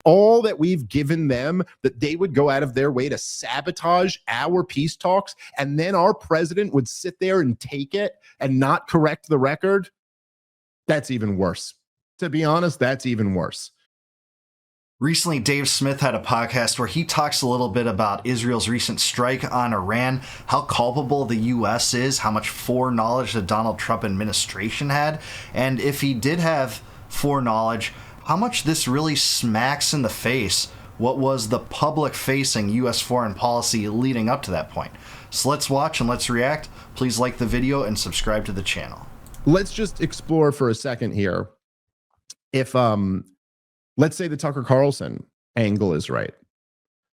all that we've given them, that they would go out of their way to sabotage our peace talks, and then our president would sit there and take it and not correct the record? That's even worse. To be honest, that's even worse. Recently, Dave Smith had a podcast where he talks a little bit about Israel's recent strike on Iran, how culpable the U.S. is, how much foreknowledge the Donald Trump administration had, and if he did have foreknowledge, how much this really smacks in the face what was the public-facing U.S. foreign policy leading up to that point. So let's watch and let's react. Please like the video and subscribe to the channel. Let's just explore for a second here. If let's say the Tucker Carlson angle is right.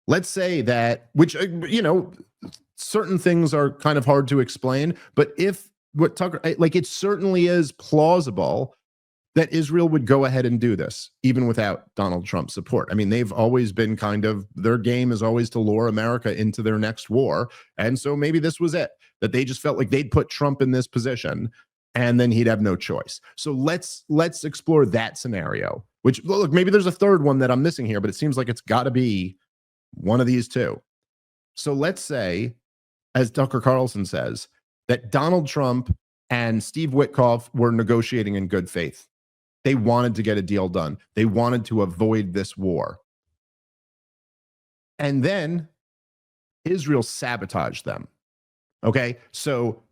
Let's say that, which, certain things are kind of hard to explain, but if what Tucker, like, it certainly is plausible that Israel would go ahead and do this, even without Donald Trump's support. I mean, they've always been their game is always to lure America into their next war. And so maybe this was it, that they just felt like they'd put Trump in this position and then he'd have no choice. So let's explore that scenario, which, look, maybe there's a third one that I'm missing here, but it seems like it's got to be one of these two. So let's say, as Tucker Carlson says, that Donald Trump and Steve Witkoff were negotiating in good faith. They wanted to get a deal done. They wanted to avoid this war. And then Israel sabotaged them. Okay, so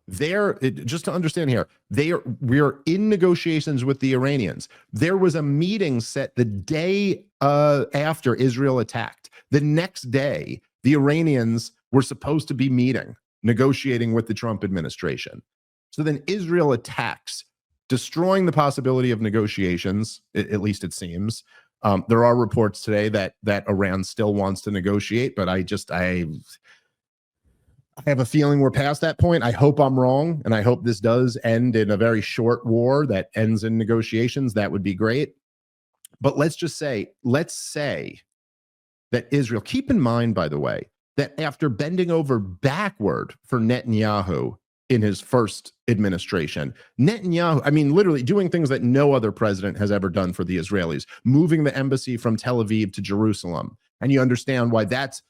just to understand here, we're in negotiations with the Iranians. There was a meeting set the day after Israel attacked. The next day, the Iranians were supposed to be negotiating with the Trump administration. So then Israel attacks, destroying the possibility of negotiations, at least it seems. There are reports today that Iran still wants to negotiate, but I have a feeling we're past that point. I hope I'm wrong, and I hope this does end in a very short war that ends in negotiations. That would be great. But let's say that Israel, keep in mind, by the way, that after bending over backward for Netanyahu in his first administration, Netanyahu, I mean, literally doing things that no other president has ever done for the Israelis, moving the embassy from Tel Aviv to Jerusalem. And you understand why that's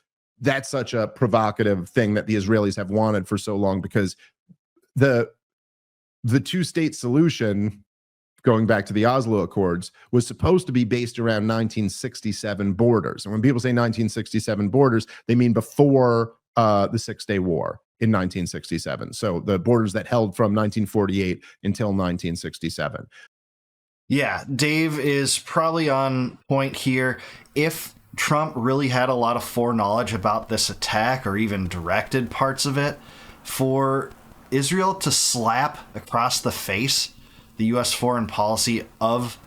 such a provocative thing that the Israelis have wanted for so long, because the two-state solution, going back to the Oslo Accords, was supposed to be based around 1967 borders. And when people say 1967 borders, they mean before the Six-Day War in 1967. So the borders that held from 1948 until 1967. Yeah, Dave is probably on point here. If Trump really had a lot of foreknowledge about this attack, or even directed parts of it, for Israel to slap across the face the U.S. foreign policy of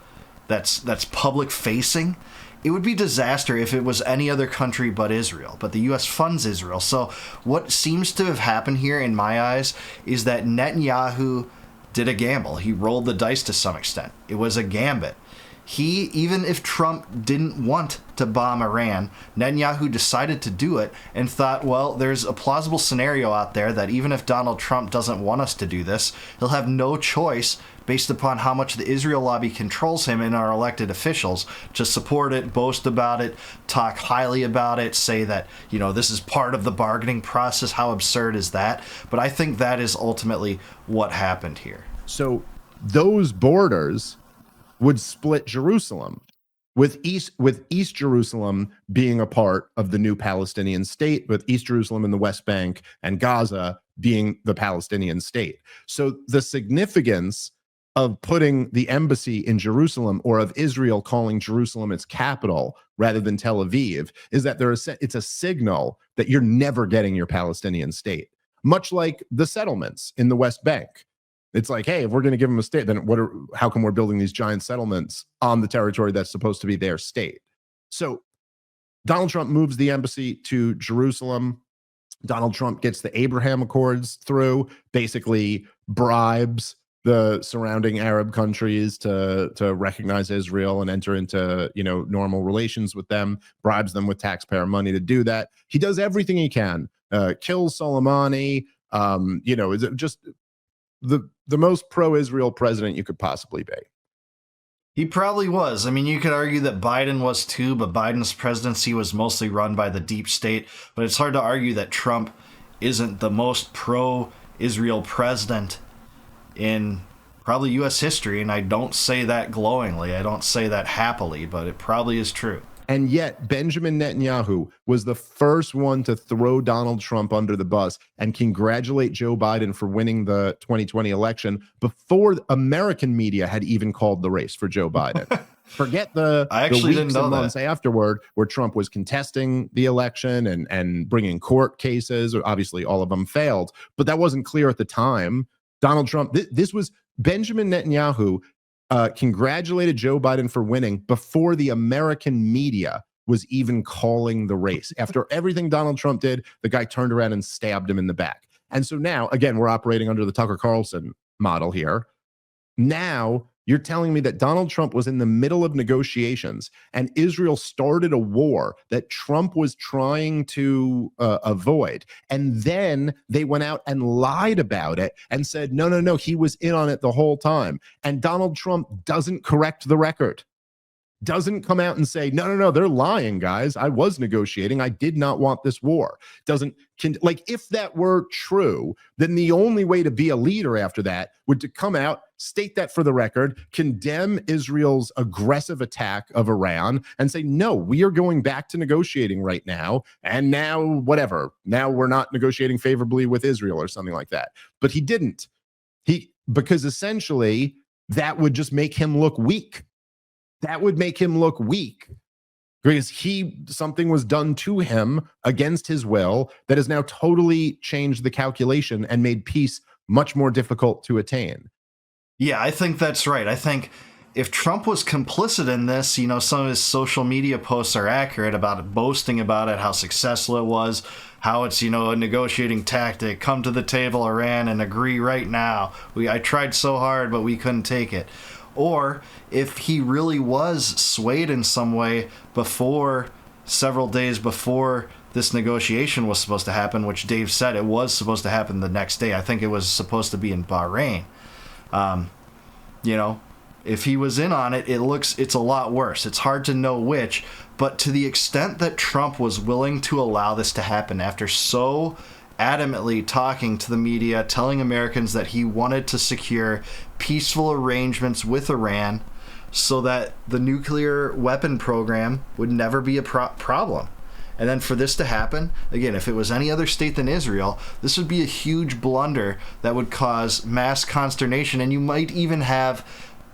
that's public facing, it would be disaster if it was any other country but Israel. But the U.S. funds Israel. So what seems to have happened here, in my eyes, is that Netanyahu did a gamble. He rolled the dice to some extent. It was a gambit. Even if Trump didn't want to bomb Iran, Netanyahu decided to do it and thought, well, there's a plausible scenario out there that even if Donald Trump doesn't want us to do this, he'll have no choice, based upon how much the Israel lobby controls him and our elected officials, to support it, boast about it, talk highly about it, say that, this is part of the bargaining process. How absurd is that? But I think that is ultimately what happened here. So those borders would split Jerusalem, with East Jerusalem being a part of the new Palestinian state, with East Jerusalem in the West Bank and Gaza being the Palestinian state. So the significance of putting the embassy in Jerusalem, or of Israel calling Jerusalem its capital rather than Tel Aviv, is that it's a signal that you're never getting your Palestinian state. Much like the settlements in the West Bank. It's like, hey, if we're going to give them a state, then how come we're building these giant settlements on the territory that's supposed to be their state? So Donald Trump moves the embassy to Jerusalem. Donald Trump gets the Abraham Accords through, basically bribes the surrounding Arab countries to recognize Israel and enter into, normal relations with them, bribes them with taxpayer money to do that. He does everything he can, kills Soleimani, is just the most pro-Israel president you could possibly be. He probably was. I mean, you could argue that Biden was too, but Biden's presidency was mostly run by the deep state. But it's hard to argue that Trump isn't the most pro-Israel president in probably U.S. history. And I don't say that glowingly. I don't say that happily, but it probably is true. And yet, Benjamin Netanyahu was the first one to throw Donald Trump under the bus and congratulate Joe Biden for winning the 2020 election before American media had even called the race for Joe Biden. Forget the weeks and months afterward where Trump was contesting the election and bringing court cases. Obviously, all of them failed, but that wasn't clear at the time. Donald Trump, this was Benjamin Netanyahu congratulated Joe Biden for winning before the American media was even calling the race. After everything Donald Trump did, the guy turned around and stabbed him in the back. And so now, again, we're operating under the Tucker Carlson model here. Now, you're telling me that Donald Trump was in the middle of negotiations and Israel started a war that Trump was trying to avoid. And then they went out and lied about it and said, no, he was in on it the whole time. And Donald Trump doesn't correct the record. Doesn't come out and say, no, they're lying, guys. I was negotiating. I did not want this war. If that were true, then the only way to be a leader after that would to come out, state that for the record, condemn Israel's aggressive attack of Iran and say, no, we are going back to negotiating right now. And now, whatever, now we're not negotiating favorably with Israel or something like that. But he didn't. Because essentially that would just make him look weak. That would make him look weak because something was done to him against his will that has now totally changed the calculation and made peace much more difficult to attain. Yeah, I think that's right. I think if Trump was complicit in this, some of his social media posts are accurate about it, boasting about it, how successful it was, how it's, a negotiating tactic. Come to the table, Iran, and agree right now. I tried so hard, but we couldn't take it. Or if he really was swayed in some way several days before this negotiation was supposed to happen, which Dave said it was supposed to happen the next day. I think it was supposed to be in Bahrain. If he was in on it, it's a lot worse. It's hard to know which, but to the extent that Trump was willing to allow this to happen after so adamantly talking to the media, telling Americans that he wanted to secure peaceful arrangements with Iran so that the nuclear weapon program would never be a problem. And then for this to happen, again, if it was any other state than Israel, this would be a huge blunder that would cause mass consternation, and you might even have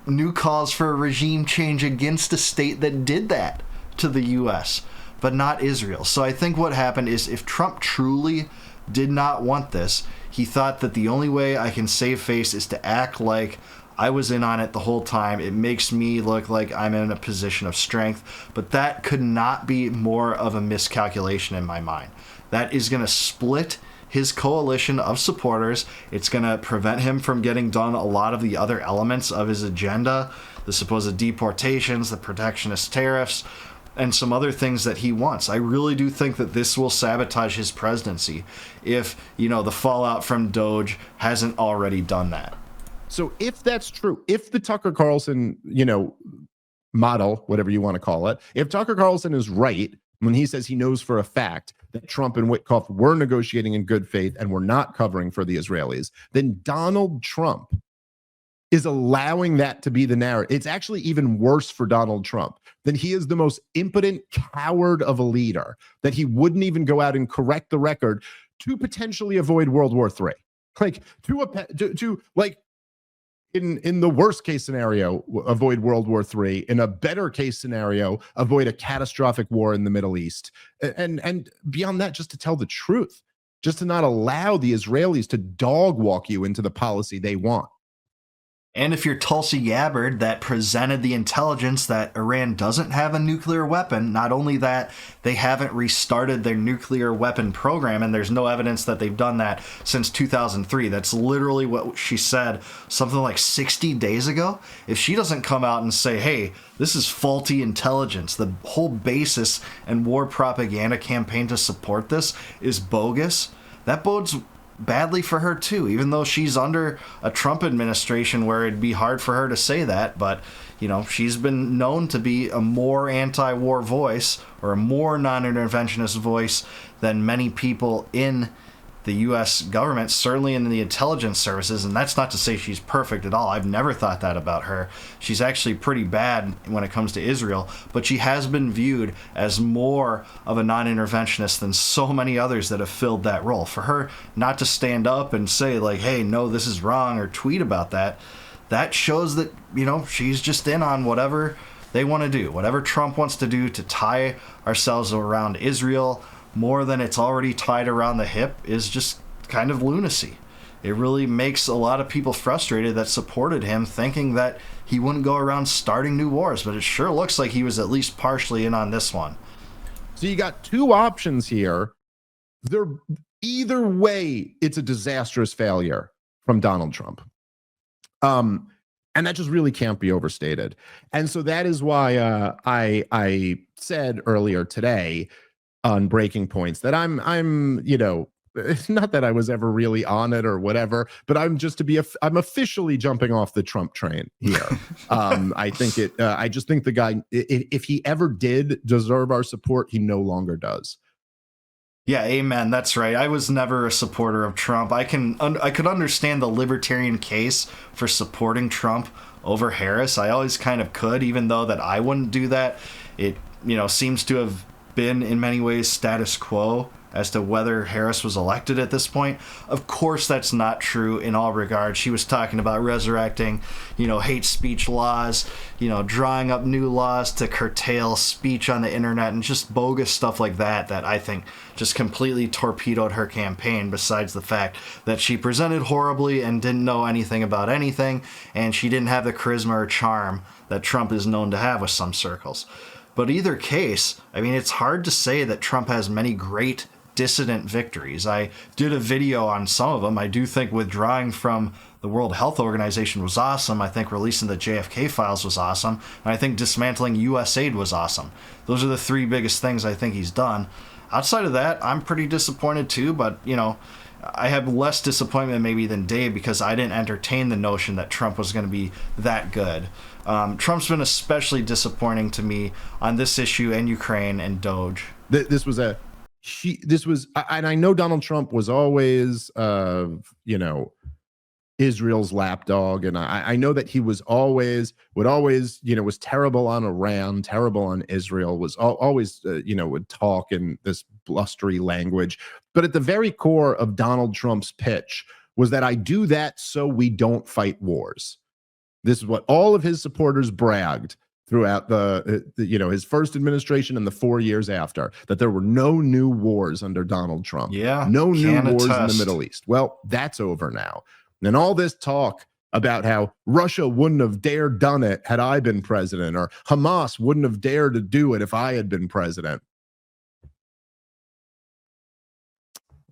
new calls for a regime change against a state that did that to the U.S., but not Israel. So I think what happened is if Trump truly did not want this, he thought that the only way I can save face is to act like I was in on it the whole time. It makes me look like I'm in a position of strength, but that could not be more of a miscalculation in my mind. That is going to split his coalition of supporters. It's going to prevent him from getting done a lot of the other elements of his agenda, the supposed deportations, the protectionist tariffs, and some other things that he wants. I really do think that this will sabotage his presidency if, the fallout from Doge hasn't already done that. So if that's true, if the Tucker Carlson, model, whatever you want to call it, if Tucker Carlson is right when he says he knows for a fact that Trump and Witkoff were negotiating in good faith and were not covering for the Israelis, then Donald Trump is allowing that to be the narrative. It's actually even worse for Donald Trump. Then he is the most impotent coward of a leader, that he wouldn't even go out and correct the record to potentially avoid World War III. In the worst case scenario, avoid World War III. In a better case scenario, avoid a catastrophic war in the Middle East. And beyond that, just to tell the truth, just to not allow the Israelis to dog walk you into the policy they want. And if you're Tulsi Gabbard that presented the intelligence that Iran doesn't have a nuclear weapon, not only that, they haven't restarted their nuclear weapon program, and there's no evidence that they've done that since 2003. That's literally what she said something like 60 days ago. If she doesn't come out and say, hey, this is faulty intelligence, the whole basis and war propaganda campaign to support this is bogus, that bodes badly for her too, even though she's under a Trump administration where it'd be hard for her to say that. But, she's been known to be a more anti-war voice or a more non-interventionist voice than many people in the U.S. government, certainly in the intelligence services. And that's not to say she's perfect at all. I've never thought that about her. She's actually pretty bad when it comes to Israel, but she has been viewed as more of a non-interventionist than so many others that have filled that role. For her not to stand up and say, like, hey, no, this is wrong, or tweet about that, that shows that, she's just in on whatever they want to do, whatever Trump wants to do to tie ourselves around Israel more than it's already tied around the hip is just kind of lunacy. It really makes a lot of people frustrated that supported him, thinking that he wouldn't go around starting new wars, but it sure looks like he was at least partially in on this one. So you got two options here. Either way, it's a disastrous failure from Donald Trump. And that just really can't be overstated. And so that is why I said earlier today on Breaking Points that I'm not that I was ever really on it or whatever, but I'm officially jumping off the Trump train here. I just think the guy, if he ever did deserve our support, he no longer does. Yeah, amen. That's right. I was never a supporter of Trump. I could understand the libertarian case for supporting Trump over Harris. I always kind of could, even though that I wouldn't do that. It, seems to have been in many ways status quo as to whether Harris was elected at this point. Of course, that's not true in all regards. She was talking about resurrecting, hate speech laws, drawing up new laws to curtail speech on the internet and just bogus stuff like that I think just completely torpedoed her campaign, besides the fact that she presented horribly and didn't know anything about anything, and she didn't have the charisma or charm that Trump is known to have with some circles. But either case, it's hard to say that Trump has many great dissident victories. I did a video on some of them. I do think withdrawing from the World Health Organization was awesome. I think releasing the JFK files was awesome. And I think dismantling USAID was awesome. Those are the three biggest things I think he's done. Outside of that, I'm pretty disappointed too, but, I have less disappointment maybe than Dave because I didn't entertain the notion that Trump was going to be that good. Trump's been especially disappointing to me on this issue and Ukraine and Doge. This was, and I know Donald Trump was always, Israel's lapdog, and I know that he would always, was terrible on Iran, terrible on Israel, was always, would talk in this blustery language. But at the very core of Donald Trump's pitch was that I do that so we don't fight wars. This is what all of his supporters bragged throughout his first administration and the 4 years after, that there were no new wars under Donald Trump. Yeah, no new wars in the Middle East. Well, that's over now. And all this talk about how Russia wouldn't have dared done it had I been president, or Hamas wouldn't have dared to do it if I had been president.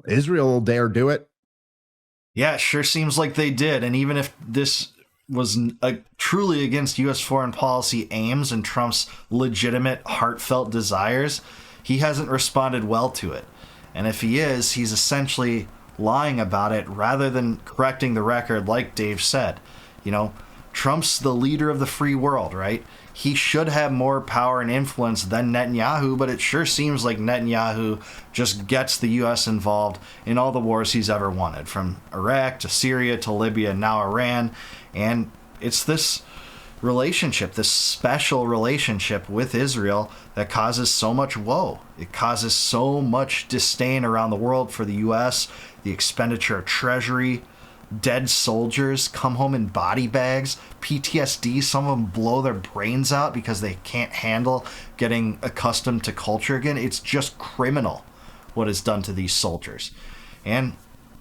Israel will dare do it. Yeah, it sure seems like they did. And even if this was truly against U.S. foreign policy aims and Trump's legitimate, heartfelt desires, he hasn't responded well to it. And if he is, he's essentially lying about it rather than correcting the record, like Dave said. Trump's the leader of the free world, right? He should have more power and influence than Netanyahu, but it sure seems like Netanyahu just gets the U.S. involved in all the wars he's ever wanted, from Iraq to Syria to Libya, now Iran. And it's this relationship, this special relationship with Israel that causes so much woe. It causes so much disdain around the world for the U.S., the expenditure of treasury. Dead soldiers come home in body bags, PTSD, some of them blow their brains out because they can't handle getting accustomed to culture again. It's just criminal what is done to these soldiers. And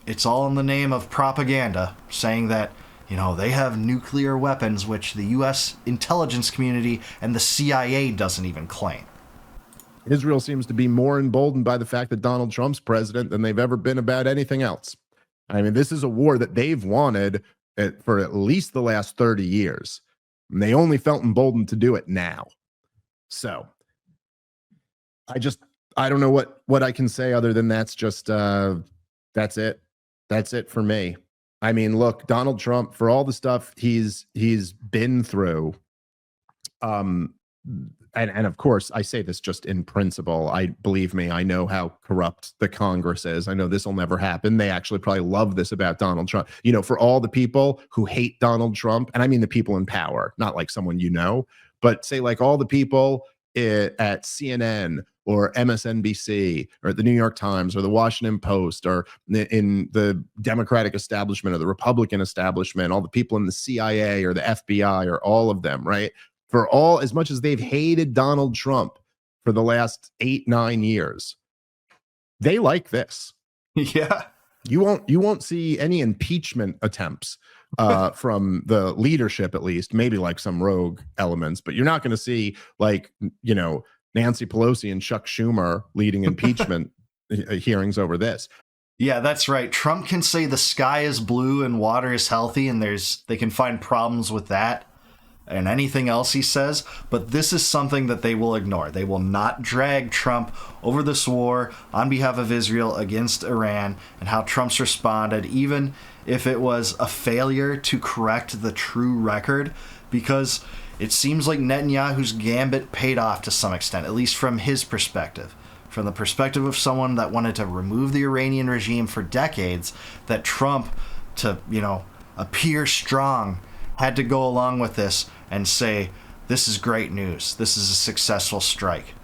it's all in the name of propaganda, saying that, they have nuclear weapons, which the U.S. intelligence community and the CIA doesn't even claim. Israel seems to be more emboldened by the fact that Donald Trump's president than they've ever been about anything else. This is a war that they've wanted for at least the last 30 years. And they only felt emboldened to do it now. So I don't know what I can say other than that's it. That's it for me. I mean, look, Donald Trump, for all the stuff he's been through, um, and of course, I say this just in principle. I believe me, I know how corrupt the Congress is. I know this will never happen. They actually probably love this about Donald Trump. You know, for all the people who hate Donald Trump, and I mean the people in power, not like someone you know, but say like all the people at CNN or MSNBC or the New York Times or the Washington Post or in the Democratic establishment or the Republican establishment, all the people in the CIA or the FBI or all of them, right? For all, as much as they've hated Donald Trump for the last 8-9 years, they like this. Yeah. You won't see any impeachment attempts from the leadership, at least, maybe like some rogue elements, but you're not going to see like, you know, Nancy Pelosi and Chuck Schumer leading impeachment hearings over this. Yeah, that's right. Trump can say the sky is blue and water is healthy, and they can find problems with that and anything else he says, but this is something that they will ignore. They will not drag Trump over this war on behalf of Israel against Iran and how Trump's responded, even if it was a failure to correct the true record, because it seems like Netanyahu's gambit paid off to some extent, at least from his perspective. From the perspective of someone that wanted to remove the Iranian regime for decades, that Trump, to, you know, appear strong, had to go along with this and say, this is great news. This is a successful strike.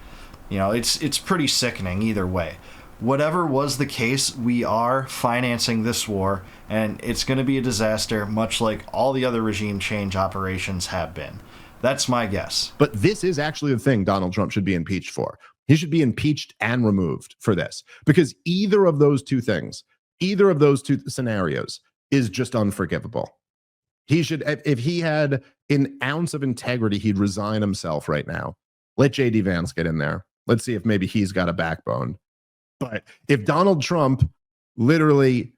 You know, it's pretty sickening either way. Whatever was the case, we are financing this war, and it's going to be a disaster, much like all the other regime change operations have been. That's my guess. But this is actually the thing Donald Trump should be impeached for. He should be impeached and removed for this, because either of those two things, either of those two scenarios is just unforgivable. He should, if he had an ounce of integrity, he'd resign himself right now. Let JD Vance get in there. Let's see if maybe he's got a backbone. But if Donald Trump literally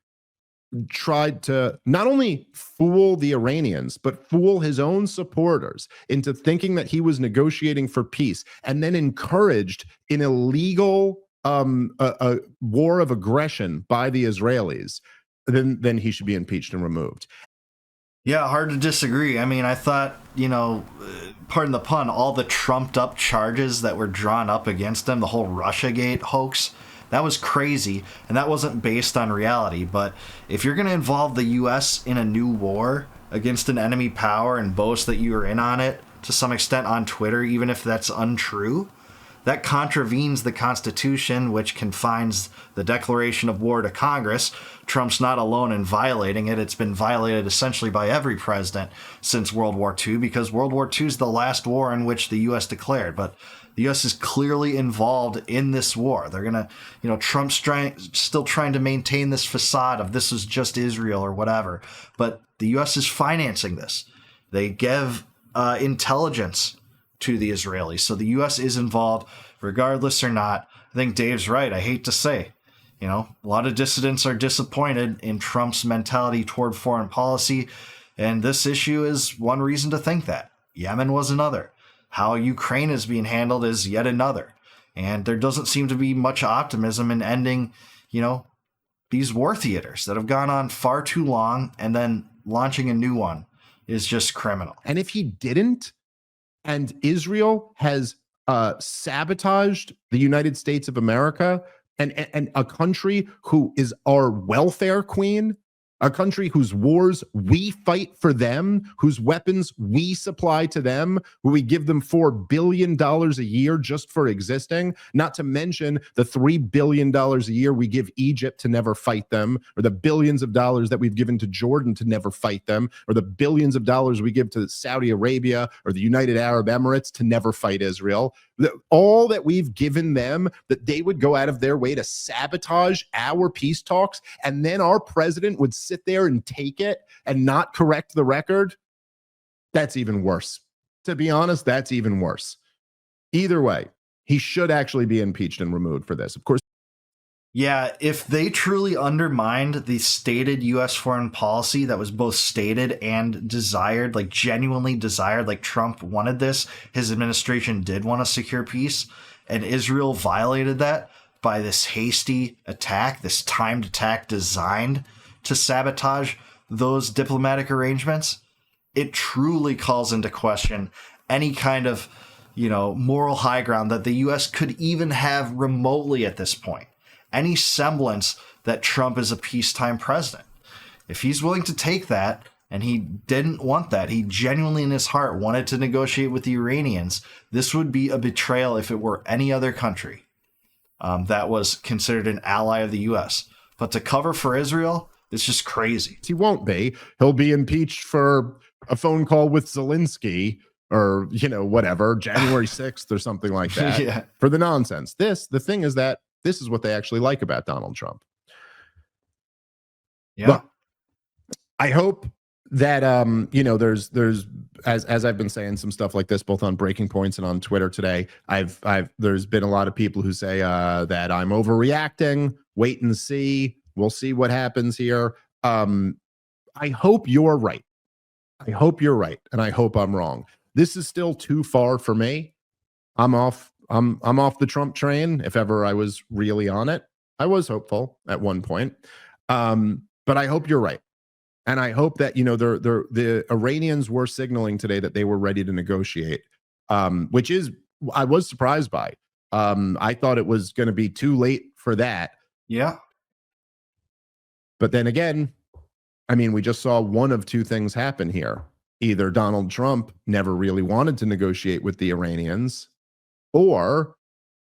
tried to not only fool the Iranians, but fool his own supporters into thinking that he was negotiating for peace, and then encouraged an illegal a war of aggression by the Israelis, then he should be impeached and removed. Yeah, hard to disagree. I mean, I thought, you know, pardon the pun, all the trumped up charges that were drawn up against him, the whole Russiagate hoax, that was crazy, and that wasn't based on reality. But if you're going to involve the U.S. in a new war against an enemy power and boast that you are in on it to some extent on Twitter, even if that's untrue, that contravenes the Constitution, which confines the declaration of war to Congress. Trump's not alone in violating it. It's been violated essentially by every president since World War II, because World War II is the last war in which the U.S. declared. But the U.S. is clearly involved in this war. They're going to, you know, Trump's still trying to maintain this facade of this is just Israel or whatever. But the U.S. is financing this. They give intelligence to the Israelis. So the U.S. is involved regardless or not. I think Dave's right. I hate to say, you know, a lot of dissidents are disappointed in Trump's mentality toward foreign policy. And this issue is one reason to think that. Yemen was another. How Ukraine is being handled is yet another. And there doesn't seem to be much optimism in ending, you know, these war theaters that have gone on far too long, and then launching a new one is just criminal. And if he didn't, and Israel has sabotaged the United States of America, and a country who is our welfare queen, a country whose wars we fight for them, whose weapons we supply to them, where we give them $4 billion a year just for existing, not to mention the $3 billion a year we give Egypt to never fight them, or the billions of dollars that we've given to Jordan to never fight them, or the billions of dollars we give to Saudi Arabia or the United Arab Emirates to never fight Israel. All that we've given them, that they would go out of their way to sabotage our peace talks, and then our president would sit there and take it and not correct the record. That's even worse. To be honest, that's even worse. Either way, he should actually be impeached and removed for this. Of course. Yeah, if they truly undermined the stated U.S. foreign policy that was both stated and desired, like genuinely desired, like Trump wanted this, his administration did want to secure peace, and Israel violated that by this hasty attack, this timed attack designed to sabotage those diplomatic arrangements, it truly calls into question any kind of, moral high ground that the U.S. could even have remotely at this point. Any semblance that Trump is a peacetime president. If he's willing to take that, and he didn't want that, he genuinely in his heart wanted to negotiate with the Iranians, this would be a betrayal if it were any other country that was considered an ally of the U.S. But to cover for Israel, it's just crazy. He won't be. He'll be impeached for a phone call with Zelensky or, whatever, January 6th or something like that. Yeah. For the nonsense. The thing is that this is what they actually like about Donald Trump. Yeah. Look, I hope that there's as I've been saying some stuff like this both on Breaking Points and on Twitter today. There's been a lot of people who say that I'm overreacting. Wait and see. We'll see what happens here. I hope you're right. I hope you're right, and I hope I'm wrong. This is still too far for me. I'm off the Trump train. If ever I was really on it, I was hopeful at one point. But I hope you're right. And I hope that, the Iranians were signaling today that they were ready to negotiate, which is, I was surprised by. I thought it was going to be too late for that. Yeah. But then again, we just saw one of two things happen here. Either Donald Trump never really wanted to negotiate with the Iranians, or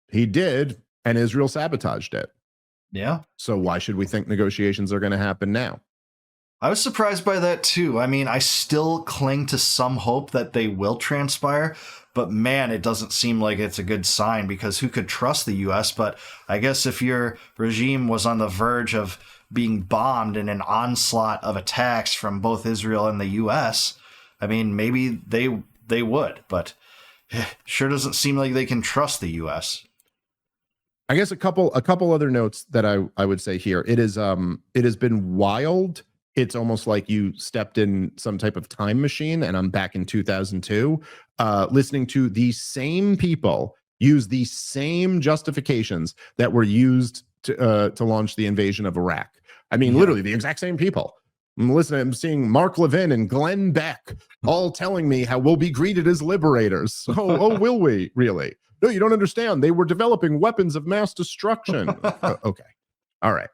he did and Israel sabotaged it. Yeah. So why should we think negotiations are going to happen now? I was surprised by that too. I still cling to some hope that they will transpire, but man, it doesn't seem like it's a good sign, because who could trust the U.S.? But I guess if your regime was on the verge of being bombed in an onslaught of attacks from both Israel and the U.S., maybe they would, but sure doesn't seem like they can trust the U.S. I guess a couple other notes that I would say here. It has been wild. It's almost like you stepped in some type of time machine, and I'm back in 2002, listening to the same people use the same justifications that were used to launch the invasion of Iraq. Literally the exact same people. I'm seeing Mark Levin and Glenn Beck all telling me how we'll be greeted as liberators. Oh, will we really? No, you don't understand. They were developing weapons of mass destruction. Okay. All right.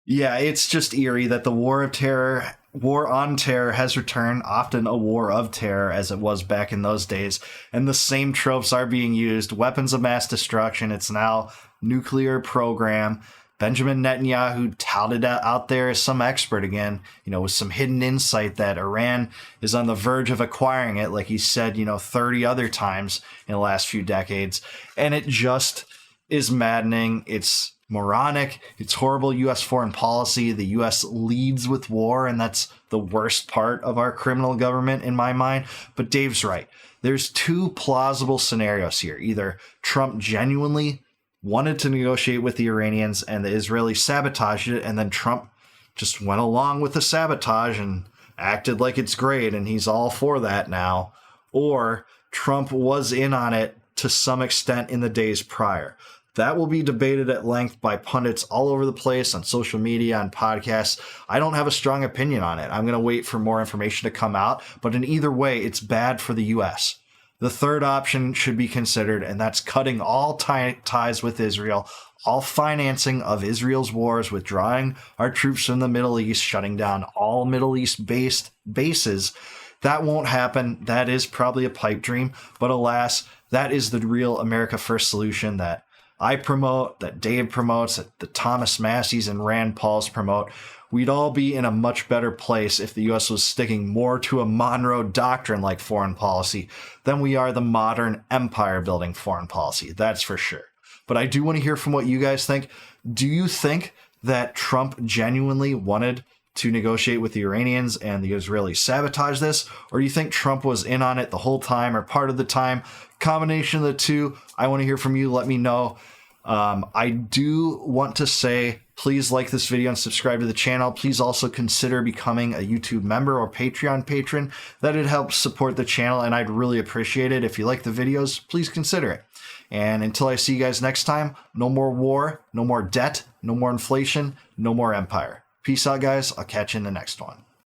Yeah, it's just eerie that the war on terror has returned, often a war of terror as it was back in those days. And the same tropes are being used. Weapons of mass destruction. It's now nuclear program. Benjamin Netanyahu touted out there as some expert again, with some hidden insight that Iran is on the verge of acquiring it, like he said, 30 other times in the last few decades. And it just is maddening. It's moronic. It's horrible U.S. foreign policy. The U.S. leads with war, and that's the worst part of our criminal government in my mind. But Dave's right. There's two plausible scenarios here. Either Trump genuinely wanted to negotiate with the Iranians and the Israelis sabotaged it, and then Trump just went along with the sabotage and acted like it's great and he's all for that now. Or Trump was in on it to some extent in the days prior. That will be debated at length by pundits all over the place, on social media, on podcasts. I don't have a strong opinion on it. I'm going to wait for more information to come out, but in either way, it's bad for the U.S. The third option should be considered, and that's cutting all ties with Israel, all financing of Israel's wars, withdrawing our troops from the Middle East, shutting down all Middle East-based bases. That won't happen. That is probably a pipe dream, but alas, that is the real America First solution that I promote, that Dave promotes, that the Thomas Masseys and Rand Pauls promote. We'd all be in a much better place if the U.S. was sticking more to a Monroe Doctrine-like foreign policy than we are the modern empire-building foreign policy. That's for sure. But I do want to hear from what you guys think. Do you think that Trump genuinely wanted to negotiate with the Iranians and the Israelis sabotage this? Or do you think Trump was in on it the whole time or part of the time? Combination of the two. I want to hear from you. Let me know. I do want to say, please like this video and subscribe to the channel. Please also consider becoming a YouTube member or Patreon patron. That'd help support the channel, and I'd really appreciate it. If you like the videos, please consider it. And until I see you guys next time, no more war, no more debt, no more inflation, no more empire. Peace out, guys. I'll catch you in the next one.